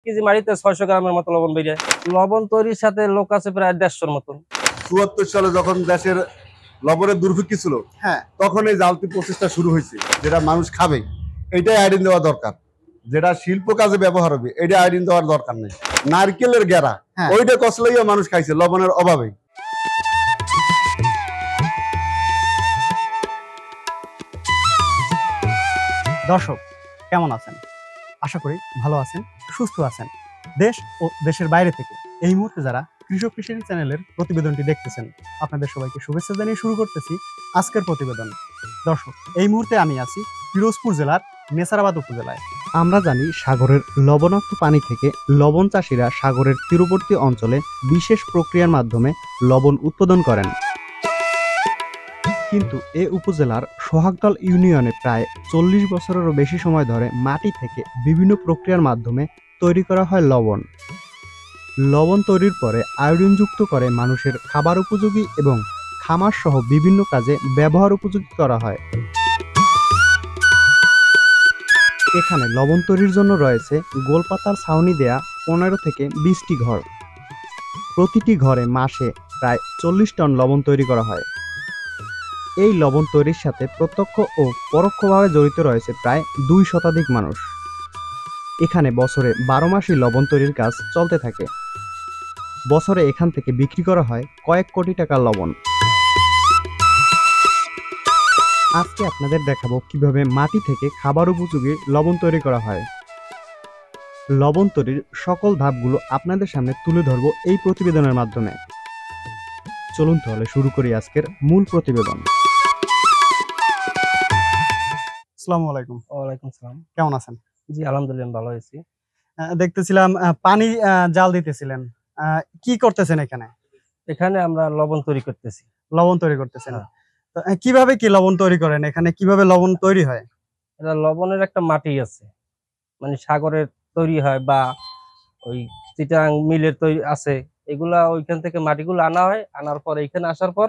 KG মাটিতে 600 গ্রামের মতো লবণ বের হয়। লবণ তৈরির সাথে লোক আছে প্রায় 150-র মতন। ৭৪ সালে যখন দেশের লবণের দুর্ভিক্ষ ছিল, তখন এই জালতি প্রচেষ্টা শুরু হয়েছে, যেটা মানুষ খাবে এটাই আইডিন দেওয়া দরকার, যেটা শিল্প কাজে ব্যবহার হবে এটা আইডিন দেওয়ার দরকার নেই। নারকেলের গেরা ওইটা কসলাইয়া মানুষ খাইছে লবণের অভাবে। দর্শক কেমন আছেন? আশা করি ভালো আছেন, সুস্থ আছেন। দেশ ও দেশের বাইরে থেকে এই মুহূর্তে যারা কৃষক কৃষি চ্যানেলের প্রতিবেদনটি দেখতেছেন, আপনাদের সবাইকে শুভেচ্ছা জানিয়ে শুরু করতেছি আজকের প্রতিবেদন। দর্শক, এই মুহূর্তে আমি আছি পিরোজপুর জেলার নেসারাবাদ উপজেলায়। আমরা জানি সাগরের লবণাক্ত পানি থেকে লবণ চাষিরা সাগরের তীরবর্তী অঞ্চলে বিশেষ প্রক্রিয়ার মাধ্যমে লবণ উৎপাদন করেন। কিন্তু এ উপজেলার সোহাগদল ইউনিয়নে প্রায় 40 বছরেরও বেশি সময় ধরে মাটি থেকে বিভিন্ন প্রক্রিয়ার মাধ্যমে তৈরি করা হয় লবণ। লবণ তৈরির পরে আয়োডিনযুক্ত করে মানুষের খাবার উপযোগী এবং খামার সহ বিভিন্ন কাজে ব্যবহার উপযোগী করা হয়। এখানে লবণ তৈরির জন্য রয়েছে গোলপাতার ছাউনি দেয়া 15 থেকে 20টি ঘর। প্রতিটি ঘরে মাসে প্রায় 40 টন লবণ তৈরি করা হয়। এই লবণ তৈরির সাথে প্রত্যক্ষ ও পরোক্ষভাবে জড়িত রয়েছে প্রায় 2 শতাধিক মানুষ। এখানে বছরে 12 মাসই লবণ তৈরির কাজ চলতে থাকে। বছরে এখান থেকে বিক্রি করা হয় কয়েক কোটি টাকার লবণ। আজকে আপনাদের দেখাবো কিভাবে মাটি থেকে খাবার উপযোগী লবণ তৈরি করা হয়। লবণ তৈরির সকল ধাপগুলো আপনাদের সামনে তুলে ধরবো এই প্রতিবেদনের মাধ্যমে। চলুন তাহলে শুরু করি আজকের মূল প্রতিবেদন। আসসালামু আলাইকুম। ওয়ালাইকুম সালাম। কেমন আছেন? জি আলহামদুলিল্লাহ ভালো আছি। দেখতেছিলাম পানি জাল দিতেছিলেন, কি করতেছেন এখানে? এখানে আমরা লবণ তৈরি করতেছি। লবণ তৈরি করতেছেন। তো কিভাবে কি লবণ তৈরি করেন? এখানে কিভাবে লবণ তৈরি হয়? এটা লবণের একটা মাটি আছে, মানে সাগরের তৈরি হয় বা ওই চিটাং মিলের তৈরি আছে, এগুলা ওইখান থেকে মাটিগুলো আনা হয়। আনার পর এখানে আসার পর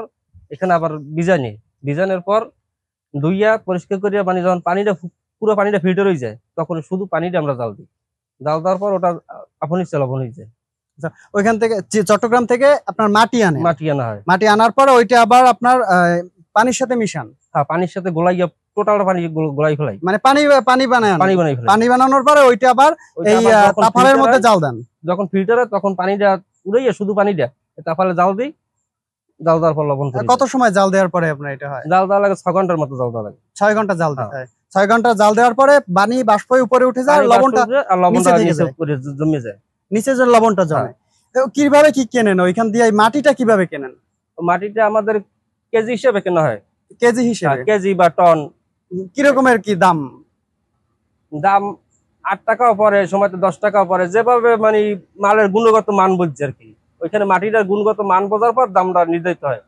এখানে আবার বিজানি, বিজানের পর ধুইয়া পরিষ্কার করিয়া, মানে যখন পানিটা পুরো পানিটা ফিল্টার হয়ে যায় তখন শুধু পানিটা আমরা জাল দিই। জাল দেওয়ার পর ওটা আপনি লবণ হয়ে যায়। ওইখান থেকে চট্টগ্রাম থেকে আপনার মাটি আনা হয়। মাটি আনার পর ওইটা আবার আপনার পানির সাথে মিশান। হ্যাঁ, পানির সাথে গোলাইয়া টোটাল পানি গোলাই ফেলাই, মানে পানি বানানোর পরে ওইটা আবার এই তাফালের মধ্যে জাল দেন। যখন ফিল্টারে তখন পানিটা উড়াইয়া শুধু পানিটা তাফালে জাল দিই। জাল দেওয়ার পর লবণ। কত সময় জাল দেওয়ার পরে আপনার এটা হয়? জাল দেওয়া লাগে 6 ঘন্টার মতো জাল দেওয়া লাগে। 6 ঘন্টা জাল দিতে হয়। 6 ঘন্টা জাল দেওয়ার পরে পানি বাষ্প উপরে উঠে যায়, লবণটা নিচে জমে যায়, নিচে যে লবণটা জমে। কিভাবে কি কেনেন ওইখান দিয়ে? মাটিটা কিভাবে কেনেন? মাটিটা আমাদের কেজি হিসেবে কেনা হয়। কেজি হিসেবে? কেজি বা টন। কি রকমের কি দাম? দাম 8 টাকাও পরে, সময় 10 টাকাও পরে, যেভাবে মানে মালের গুণগত মান বুঝছে আর কি। ওইখানে মাটিটার গুণগত মান বোঝার পর দামটা নির্ধারিত হয়।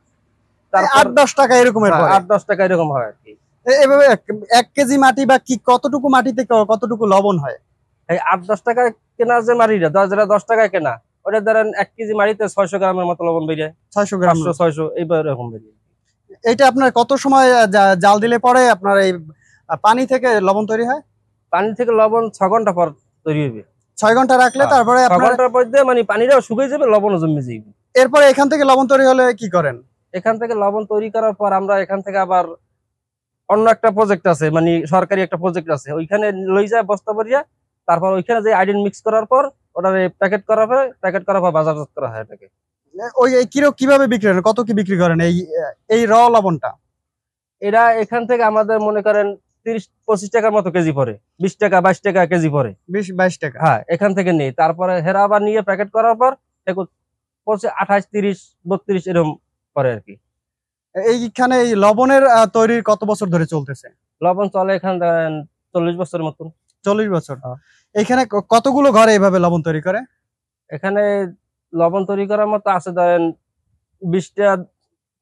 8-10 টাকা এরকমের, 8-10 টাকা এরকম হয় আর কি। এভাবে 1 কেজি মাটি বা কি কতটুকু মাটিতে কতটুকু লবণ হয়? এই 8-10 টাকা কেনা যে মাটিটা, যেটা 10 টাকায় কেনা, ওটা ধরেন 1 কেজি মাটিতে 600 গ্রামের মতো লবণ বের হয়। 600 গ্রাম, 600 এইবার এরকম বের হয়। এইটা আপনার কত সময় জাল দিলে পরে আপনার এই পানি থেকে লবণ তৈরি হয়? পানি থেকে লবণ 6 ঘন্টা পর তৈরি হবে। 6 ঘন্টা রাখলে তারপরে 6 ঘন্টার মধ্যে মানে পানিটাও শুকিয়ে যাবে, লবণও জমে যাবে। এরপরে এখান থেকে লবণ তৈরি হলে কি করেন? এখান থেকে লবণ তৈরি করার পর আমরা এখান থেকে আবার অন্য একটা প্রজেক্ট আছে, মানে সরকারি একটা প্রজেক্ট আছে, ওইখানে লই যায় বস্তা ভরিয়া। তারপর ওইখানে যে আয়োডিন মিক্স করার পর ওটা প্যাকেট করা হয়, প্যাকেট করার পর বাজারজাত করা হয় এটাকে। ওই কিভাবে বিক্রি করেন? কত কি বিক্রি করেন এই র লবণটা? এরা এখান থেকে আমাদের মনে করেন 30-25 টাকার মতো কেজি পরে, 20 টাকা 22 টাকা কেজি পরে। 20-22 টাকা? হ্যাঁ, এখান থেকে নেই। তারপরে হেরা আবার নিয়ে প্যাকেট করার পর 28-30-32 এরকম পরে আর কি। এইখানে এই লবণের তৈরির কত বছর ধরে চলতেছে? লবণ চলে এখানে 40 বছরের মতন। 40 বছর? এখানে কতগুলো ঘরে এইভাবে লবণ তৈরি করে? এখানে লবণ তৈরি করার মতো আছে ধরেন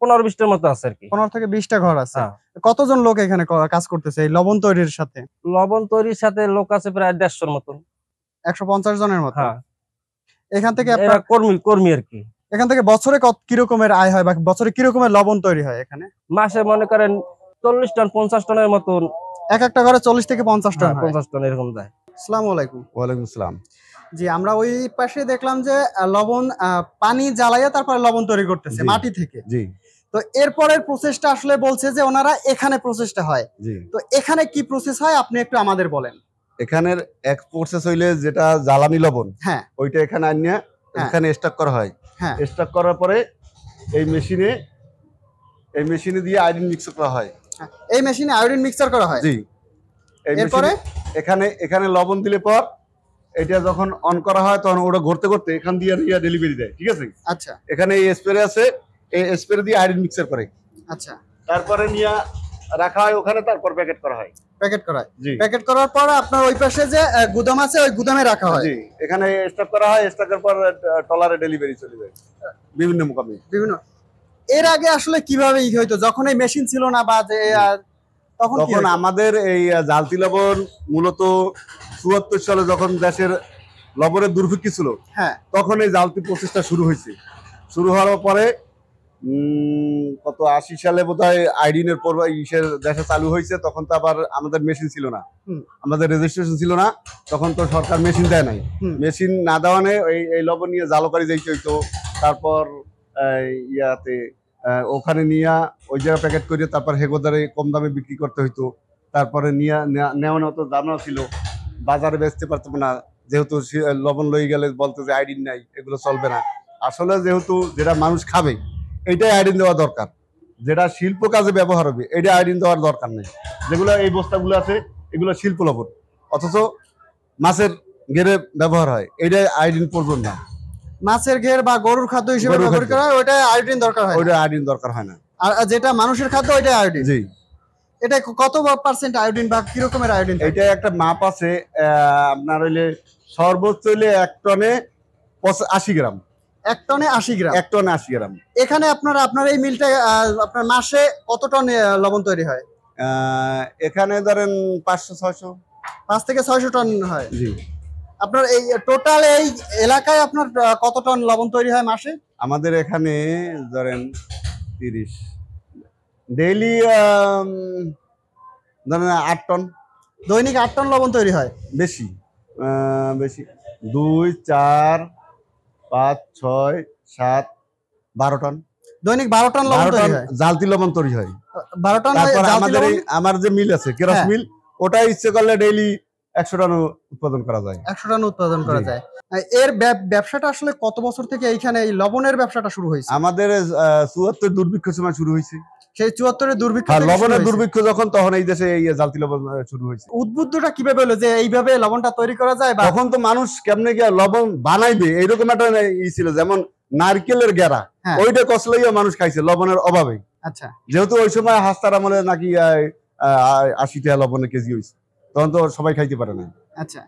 15-20টার মতো আছে আর কি। 15 থেকে 20টা ঘর আছে। কতজন লোক এখানে কাজ করতেছে এই লবণ তৈরির সাথে? লবণ তৈরির সাথে লোক আছে প্রায় 150-র মতন। 150 জনের মতো? এখান থেকে আপনার কর্মী আর কি। এখান থেকে বছরে কি রকমের আয় হয় বা বছরে কি রকমের লবণ তৈরি হয় এখানে? মাসে মনে করেন 40 টন 50 টনের মতন। একটা ঘরে 40 থেকে 50 টন? 50 টন এরকম যায়। আসসালামু আলাইকুম। ওয়ালাইকুম আসসালাম। জি, আমরা ওই পাশে দেখলাম যে লবণ পানি জ্বালাইয়া তারপরে লবণ তৈরি করতেছে জি। মাটি থেকে। জি তো এরপরের প্রসেসটা আসলে বলছে যে ওনারা এখানে প্রসেসটা হয়। জি। তো এখানে কি প্রসেস হয় আপনি একটু আমাদের বলেন। এখানের এক প্রসেস হইলে যেটা জ্বালানি লবণ, হ্যাঁ ওইটা এখানে আনিয়া হ্যাঁ। এখানে স্টক করা হয়। হ্যাঁ স্টক করার পরে এই মেশিনে দিয়ে আয়রন মিক্স করা হয়। হ্যাঁ। এই মেশিনে আয়োডিন মিক্সচার করা হয়। জি। এই এরপরে এখানে লবণ দিলে পর এটা যখন অন করা হয় তখন ওটা ঘুরতে ঘুরতে এখান দিয়ে ডেলিভারি দেয়, ঠিক আছে। আচ্ছা এখানে এই স্প্রে আছে, এই স্প্রে দিয়ে আয়রন মিক্সার করে আচ্ছা তারপরে নিয়ে রাখা হয় ওখানে, তারপর প্যাকেট করা হয়। প্যাকেট করা হয়। জি প্যাকেট করার পর আপনার ওই পাশে যে গুদাম আছে ওই গুদামে রাখা হয়। জি, এখানে স্টক করা হয়, স্টকের পর ট্রলারে ডেলিভারি চলে যায় বিভিন্ন মোকামে। বিভিন্ন এর আগে আসলে কিভাবে ই হইতো যখন এই মেশিন ছিল না বা যে তখন কি তখন হইতো? আমাদের এই জালতি লবণ মূলত ৭৪ সালে যখন দেশের লবণের দুর্ভিক্ষ ছিল, হ্যাঁ তখন এই জালতি প্রসেসটা শুরু হয়েছে। শুরু হওয়ার পরে কত ৮০ সালে বোধহয় আইডিনের পর ইসের দেশে চালু হয়েছে। তখন তো আবার আমাদের মেশিন ছিল না, হুম। আমাদের রেজিস্ট্রেশন ছিল না, তখন তো সরকার মেশিন দেয় নাই। হুম। মেশিন না দেওয়ানে এই লবণ নিয়ে জালকারি যাইতে হইতো। তারপর ইয়াতে ওখানে নিয়ে ওই জায়গায় প্যাকেট করে তারপর হেগোদারে কম দামে বিক্রি করতে হইতো। তারপরে নেওয়ানো তো দামও ছিল, বাজারে বেচতে পারতাম না, যেহেতু লবণ লই গেলে বলতো যে আইডিন নাই, এগুলো চলবে না। আসলে যেহেতু যেটা মানুষ খাবে এইটাই আইডিন দেওয়া দরকার, যেটা শিল্প কাজে ব্যবহার হবে এটা আইডিন দেওয়ার দরকার নেই। যেগুলো এই বস্তাগুলো আছে এগুলো শিল্প লবণ, অথচ মাছের গেরে ব্যবহার হয়, এইটাই আইডিন প্রয়োজন না। মাছের ঘের বা গরুর খাদ্য হিসেবে গরুর ব্যবহার খাদ্য। করা হয় ওটা আয়োডিন দরকার হয় না। ওইটা আইডিন দরকার হয় না। আর যেটা মানুষের খাদ্য ওইটা আয়োডিন। জি, এটা কত পার্সেন্ট আয়োডিন বা কি রকমের আয়োডিন থাকে? এইটা একটা মাপ আছে। আপনার হইলে সর্বোচ্চ হইলে ১ টনে ৮০ গ্রাম। 1 টনে 80 গ্রাম। ১ টনে ৮০ গ্রাম। এখানে আপনার এই মিলটা আপনার মাসে কত টন লবণ তৈরি হয়? এখানে ধরেন ৫০০-৬০০। 5 থেকে 600 টন হয়। জি। আপনার এই টোটাল এই এলাকায় আপনার কত টন লবণ তৈরি হয় মাসে? আমাদের এখানে ধরেন ৩০ ডেইলি ধরেন ৮ টন। দৈনিক 8 টন লবণ তৈরি হয়। বেশি বেশি ২, ৪, ৫, ৬, ৭, ১২ টন। দৈনিক 12 টন লবণ ১২ তৈরি টন হয়। জালতি লবণ তৈরি হয়। 12 টন তারপর জালতি আমাদের লবণ? আমার যে মিল আছে কেরস হ্যাঁ। মিল, ওটা ইচ্ছে করলে ডেইলি ১০০ টন উৎপাদন করা যায়। 100 টন উৎপাদন করা জি। যায়। এর ব্যবসাটা আসলে কত বছর থেকে এইখানে এই লবণের ব্যবসাটা শুরু হয়েছে? আমাদের ৭৪ দুর্ভিক্ষ সময় শুরু হয়েছে। সেই 74 এর দুর্ভিক্ষ আর থেকে শুরু লবণের হয়েছে। দুর্ভিক্ষ যখন, তখন এই দেশে এই জালতি লবণ শুরু হয়েছে। উদ্বুদ্ধটা কিভাবে হলো যে এইভাবে লবণটা তৈরি করা যায়? বা তখন তো মানুষ কেমনে গিয়া লবণ বানাইবে এইরকম একটা ছিল, যেমন নারকেলের গেরা, হ্যাঁ। ওইটা কসলাইয়া মানুষ খাইছে লবণের অভাবে। আচ্ছা যেহেতু ওই সময় হাস্তার আমলে নাকি ৮০ টাকা লবণের কেজি হয়েছে, তখন তো সবাই খাইতে পারে না। আচ্ছা